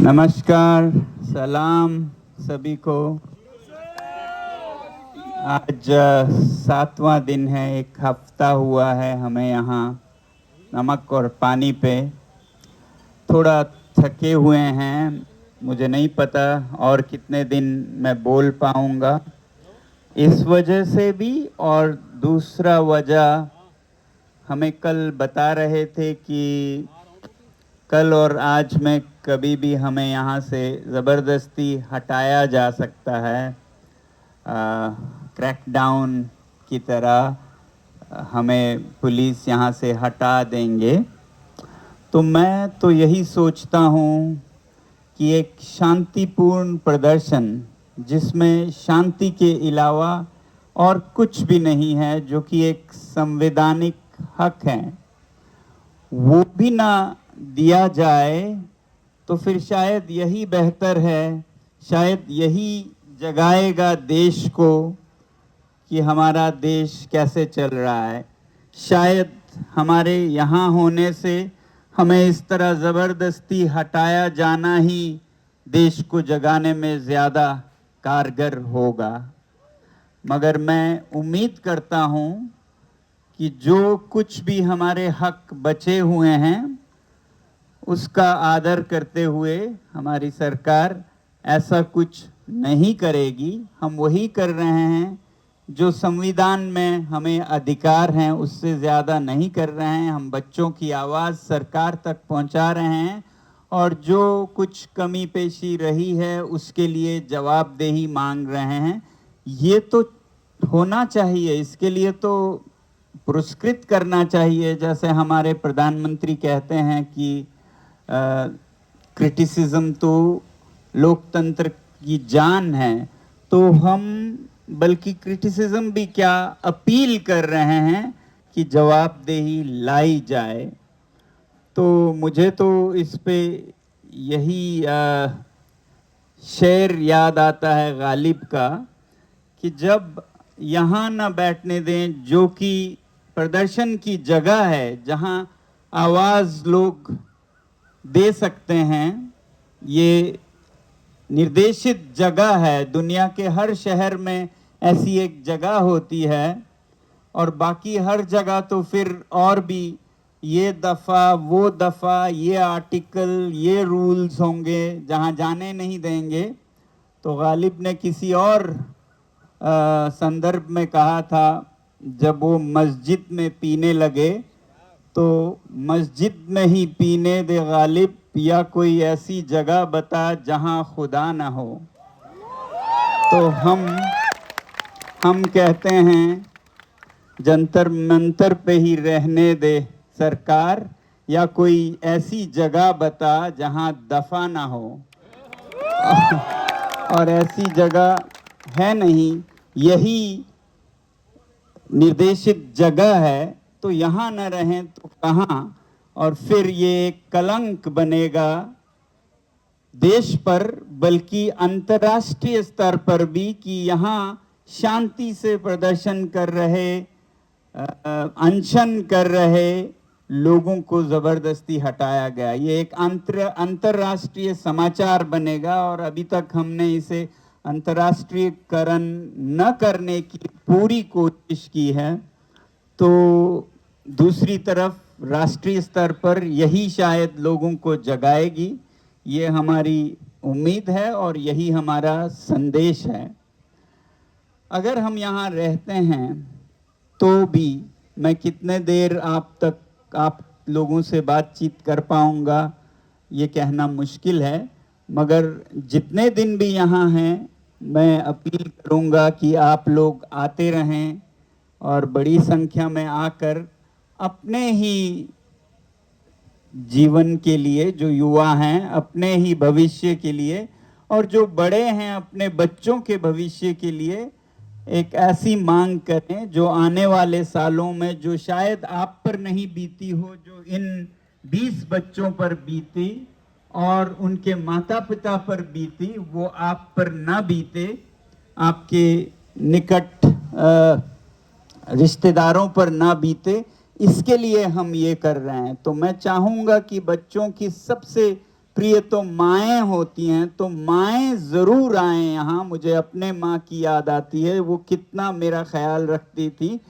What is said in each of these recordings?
नमस्कार, सलाम सभी को। आज 7वां दिन है, एक हफ्ता हुआ है हमें यहाँ नमक और पानी पे। थोड़ा थके हुए हैं, मुझे नहीं पता और कितने दिन मैं बोल पाऊँगा। इस वजह से भी, और दूसरा वजह हमें कल बता रहे थे कि कल और आज में कभी भी हमें यहाँ से ज़बरदस्ती हटाया जा सकता है। क्रैकडाउन की तरह हमें पुलिस यहाँ से हटा देंगे। तो मैं तो यही सोचता हूँ कि एक शांतिपूर्ण प्रदर्शन जिसमें शांति के अलावा और कुछ भी नहीं है, जो कि एक संवैधानिक हक है, वो भी ना दिया जाए तो फिर शायद यही बेहतर है। शायद यही जगाएगा देश को कि हमारा देश कैसे चल रहा है। शायद हमारे यहाँ होने से हमें इस तरह ज़बरदस्ती हटाया जाना ही देश को जगाने में ज़्यादा कारगर होगा। मगर मैं उम्मीद करता हूँ कि जो कुछ भी हमारे हक बचे हुए हैं उसका आदर करते हुए हमारी सरकार ऐसा कुछ नहीं करेगी। हम वही कर रहे हैं जो संविधान में हमें अधिकार हैं, उससे ज़्यादा नहीं कर रहे हैं। हम बच्चों की आवाज़ सरकार तक पहुंचा रहे हैं और जो कुछ कमी पेशी रही है उसके लिए जवाबदेही मांग रहे हैं। ये तो होना चाहिए, इसके लिए तो पुरस्कृत करना चाहिए। जैसे हमारे प्रधानमंत्री कहते हैं कि क्रिटिसिज्म तो लोकतंत्र की जान है, तो हम बल्कि क्रिटिसिज्म भी क्या, अपील कर रहे हैं कि जवाबदेही लाई जाए। तो मुझे तो इस पे यही शेर याद आता है गालिब का कि जब यहाँ ना बैठने दें जो कि प्रदर्शन की जगह है, जहाँ आवाज़ लोग दे सकते हैं। ये निर्देशित जगह है, दुनिया के हर शहर में ऐसी एक जगह होती है और बाकी हर जगह तो फिर और भी ये दफ़ा वो दफ़ा, ये आर्टिकल, ये रूल्स होंगे जहाँ जाने नहीं देंगे। तो गालिब ने किसी और संदर्भ में कहा था, जब वो मस्जिद में पीने लगे तो मस्जिद में ही पीने दे गालिब, या कोई ऐसी जगह बता जहां खुदा ना हो। तो हम कहते हैं जंतर मंतर पे ही रहने दे सरकार, या कोई ऐसी जगह बता जहां दफा ना हो। और ऐसी जगह है नहीं, यही निर्देशित जगह है। तो यहाँ न रहें तो कहाँ। और फिर ये एक कलंक बनेगा देश पर, बल्कि अंतर्राष्ट्रीय स्तर पर भी, कि यहाँ शांति से प्रदर्शन कर रहे, अनशन कर रहे लोगों को ज़बरदस्ती हटाया गया। ये एक अंतर्राष्ट्रीय समाचार बनेगा और अभी तक हमने इसे अंतर्राष्ट्रीयकरण न करने की पूरी कोशिश की है। तो दूसरी तरफ राष्ट्रीय स्तर पर यही शायद लोगों को जगाएगी, ये हमारी उम्मीद है और यही हमारा संदेश है। अगर हम यहाँ रहते हैं तो भी मैं कितने देर आप लोगों से बातचीत कर पाऊँगा ये कहना मुश्किल है। मगर जितने दिन भी यहाँ हैं, मैं अपील करूँगा कि आप लोग आते रहें और बड़ी संख्या में आकर अपने ही जीवन के लिए, जो युवा हैं अपने ही भविष्य के लिए, और जो बड़े हैं अपने बच्चों के भविष्य के लिए एक ऐसी मांग करें जो आने वाले सालों में, जो शायद आप पर नहीं बीती हो, जो इन 20 बच्चों पर बीती और उनके माता पिता पर बीती, वो आप पर ना बीते, आपके निकट रिश्तेदारों पर ना बीते। इसके लिए हम ये कर रहे हैं। तो मैं चाहूँगा कि बच्चों की सबसे प्रिय तो माएँ होती हैं, तो माएँ ज़रूर आएँ यहाँ। मुझे अपने माँ की याद आती है, वो कितना मेरा ख्याल रखती थी।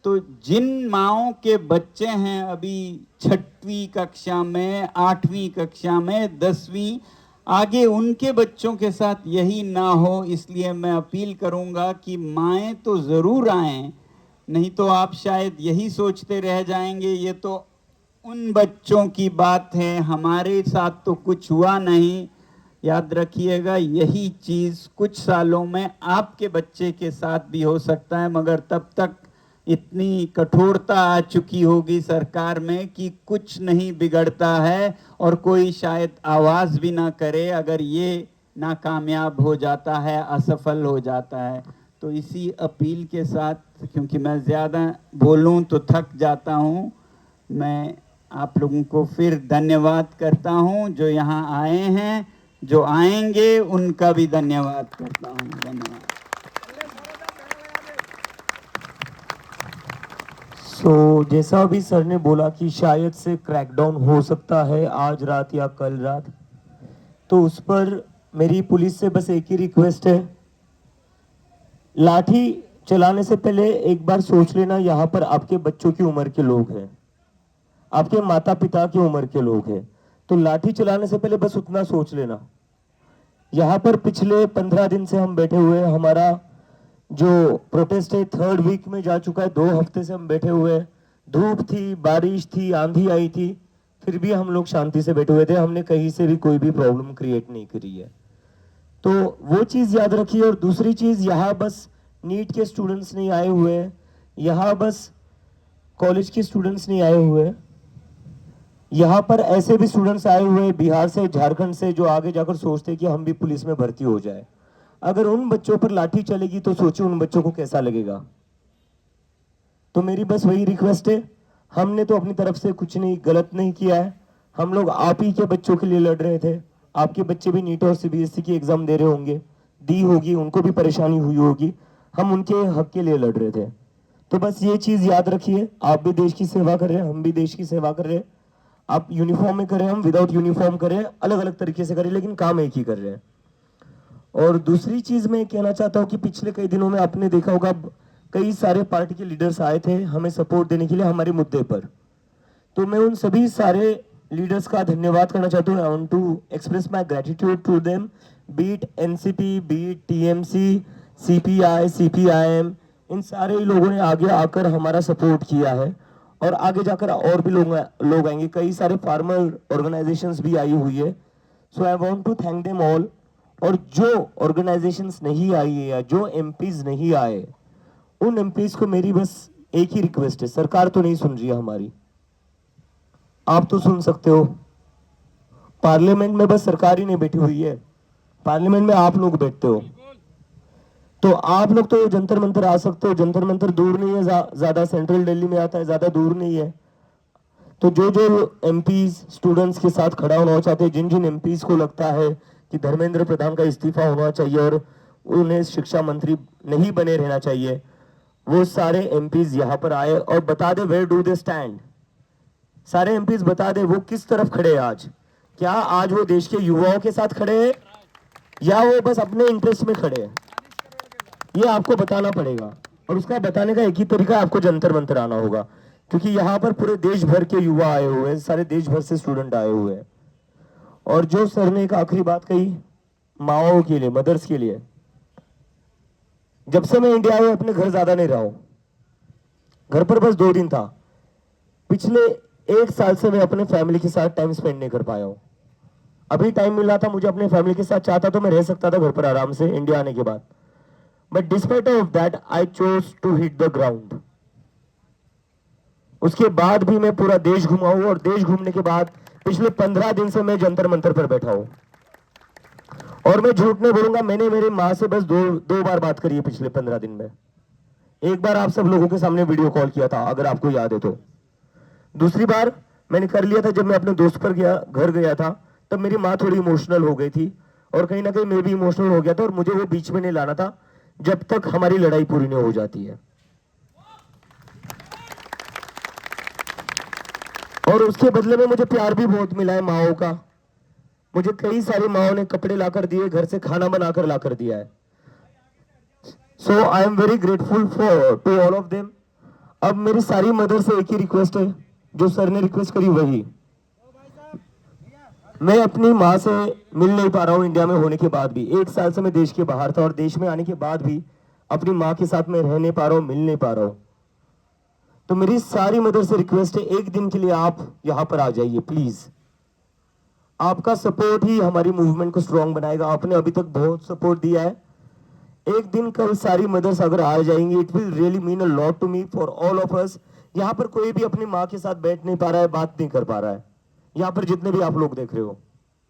तो जिन माँओं के बच्चे हैं अभी 6वीं कक्षा में, 8वीं कक्षा में, 10वीं, आगे उनके बच्चों के साथ यही ना हो, इसलिए मैं अपील करूँगा कि माएँ तो ज़रूर आएँ। नहीं तो आप शायद यही सोचते रह जाएंगे ये तो उन बच्चों की बात है, हमारे साथ तो कुछ हुआ नहीं। याद रखिएगा, यही चीज़ कुछ सालों में आपके बच्चे के साथ भी हो सकता है, मगर तब तक इतनी कठोरता आ चुकी होगी सरकार में कि कुछ नहीं बिगड़ता है और कोई शायद आवाज़ भी ना करे अगर ये नाकामयाब हो जाता है, असफल हो जाता है। तो इसी अपील के साथ, क्योंकि मैं ज़्यादा बोलूं तो थक जाता हूं, मैं आप लोगों को फिर धन्यवाद करता हूं। जो यहाँ आए हैं, जो आएंगे, उनका भी धन्यवाद करता हूं। धन्यवाद। जैसा अभी सर ने बोला कि शायद से क्रैकडाउन हो सकता है आज रात या कल रात, तो उस पर मेरी पुलिस से बस एक ही रिक्वेस्ट है, लाठी चलाने से पहले एक बार सोच लेना यहाँ पर आपके बच्चों की उम्र के लोग हैं, आपके माता पिता की उम्र के लोग हैं। तो लाठी चलाने से पहले बस उतना सोच लेना। यहाँ पर पिछले 15 दिन से हम बैठे हुए हैं, हमारा जो प्रोटेस्ट है 3rd वीक में जा चुका है। 2 हफ्ते से हम बैठे हुए हैं, धूप थी, बारिश थी, आंधी आई थी, फिर भी हम लोग शांति से बैठे हुए थे। हमने कहीं से भी कोई भी प्रॉब्लम क्रिएट नहीं करी है, तो वो चीज़ याद रखिए। और दूसरी चीज़, यहाँ बस नीट के स्टूडेंट्स नहीं आए हुए हैं, यहाँ बस कॉलेज के स्टूडेंट्स नहीं आए हुए हैं, यहाँ पर ऐसे भी स्टूडेंट्स आए हुए हैं बिहार से, झारखंड से, जो आगे जाकर सोचते हैं कि हम भी पुलिस में भर्ती हो जाए। अगर उन बच्चों पर लाठी चलेगी तो सोचिए उन बच्चों को कैसा लगेगा। तो मेरी बस वही रिक्वेस्ट है, हमने तो अपनी तरफ से कुछ नहीं गलत नहीं किया है, हम लोग आप ही के बच्चों के लिए लड़ रहे थे। आपके बच्चे भी नीट और सीबीएसई की एग्जाम दे रहे होंगे, दी होगी, उनको भी परेशानी हुई होगी, हम उनके हक के लिए लड़ रहे थे। तो बस ये चीज़ याद रखिए, आप भी देश की सेवा कर रहे हैं, हम भी देश की सेवा कर रहे हैं। आप यूनिफॉर्म में करें, हम विदाउट यूनिफॉर्म करें, अलग अलग तरीके से करें, लेकिन काम एक ही कर रहे हैं। और दूसरी चीज मैं कहना चाहता हूं कि पिछले कई दिनों में आपने देखा होगा कई सारे पार्टी के लीडर्स आए थे हमें सपोर्ट देने के लिए हमारे मुद्दे पर। तो मैं उन सभी सारे लीडर्स का धन्यवाद करना चाहता हूँ। I want to express my gratitude to them, be it NCP, be it TMC, CPI, CPIM, इन सारे लोगों ने आगे आकर हमारा सपोर्ट किया है और आगे जाकर और भी लोग आएंगे। कई सारे फार्मर ऑर्गेनाइजेशंस भी आई हुई है। So I want to thank them all. और जो ऑर्गेनाइजेशंस नहीं आई है या जो एमपीज नहीं आए, उन एमपीज को मेरी बस एक ही रिक्वेस्ट है, सरकार तो नहीं सुन रही है हमारी, आप तो सुन सकते हो। पार्लियामेंट में बस सरकार ही नहीं बैठी हुई है, पार्लियामेंट में आप लोग बैठते हो। तो आप लोग तो जंतर मंतर आ सकते हो, जंतर मंतर दूर नहीं है, ज्यादा सेंट्रल दिल्ली में आता है, ज्यादा दूर नहीं है। तो जो जो एमपीज स्टूडेंट्स के साथ खड़ा होना चाहते हैं, जिन जिन एमपीज को लगता है कि धर्मेंद्र प्रधान का इस्तीफा होना चाहिए और उन्हें शिक्षा मंत्री नहीं बने रहना चाहिए, वो सारे एमपीज यहाँ पर आए और बता दे वेयर डू दे स्टैंड। सारे एमपीज बता दे वो किस तरफ खड़े हैं आज। क्या आज वो देश के युवाओं के साथ खड़े हैं या वो बस अपने इंटरेस्ट में खड़े हैं, ये आपको बताना पड़ेगा। और उसका बताने का एक ही तरीका, आपको जंतर मंतर आना होगा, क्योंकि यहाँ पर पूरे देश भर के युवा आए हुए हैं, सारे देश भर से स्टूडेंट आए हुए हैं। और जो सर ने एक आखिरी बात कही माओ के लिए, मदर्स के लिए, जब से मैं इंडिया में अपने घर ज्यादा नहीं रहा हूं, घर पर बस 2 दिन था। पिछले 1 साल से मैं अपने फैमिली के साथ टाइम स्पेंड नहीं कर पाया हूं। अभी टाइम मिला था मुझे अपने फैमिली के साथ, चाहता तो मैं रह सकता था घर पर आराम से इंडिया आने के बाद, but despite of that I chose to hit the ground. उसके बाद भी मैं पूरा देश घुमा हूं और देश घूमने के बाद पिछले 15 दिन से मैं जंतर मंतर पर बैठा हूं। और मैं झूठ नहीं बोलूंगा, मैंने मेरी माँ से बस दो बार बात करी है पिछले 15 दिन में। एक बार आप सब लोगों के सामने वीडियो कॉल किया था, अगर आपको याद है तो। दूसरी बार मैंने कर लिया था जब मैं अपने दोस्त पर घर गया था, तब मेरी माँ थोड़ी इमोशनल हो गई थी और कहीं ना कहीं मैं भी इमोशनल हो गया था, और मुझे वो बीच में नहीं लाना था जब तक हमारी लड़ाई पूरी नहीं हो जाती है। और उसके बदले में मुझे प्यार भी बहुत मिला है माओ का। मुझे कई सारी माओ ने कपड़े लाकर दिए, घर से खाना बनाकर लाकर दिया है। So I am very grateful for to all of them. अब मेरी सारी मदर से एक ही रिक्वेस्ट है, जो सर ने रिक्वेस्ट करी वही। मैं अपनी माँ से मिल नहीं पा रहा हूँ इंडिया में होने के बाद भी। 1 साल से मैं देश के बाहर था और देश में आने के बाद भी अपनी माँ के साथ मैं रह नहीं पा रहा हूँ, मिल नहीं पा रहा हूँ। तो मेरी सारी मदर से रिक्वेस्ट है, एक दिन के लिए आप यहाँ पर आ जाइए प्लीज। आपका सपोर्ट ही हमारी मूवमेंट को स्ट्रांग बनाएगा। आपने अभी तक बहुत सपोर्ट दिया है। एक दिन कल सारी मदर्स अगर आ जाएंगी, it will really mean a lot to me for all of us. यहाँ पर कोई भी अपनी माँ के साथ बैठ नहीं पा रहा है, बात नहीं कर पा रहा है, यहाँ पर जितने भी आप लोग देख रहे हो।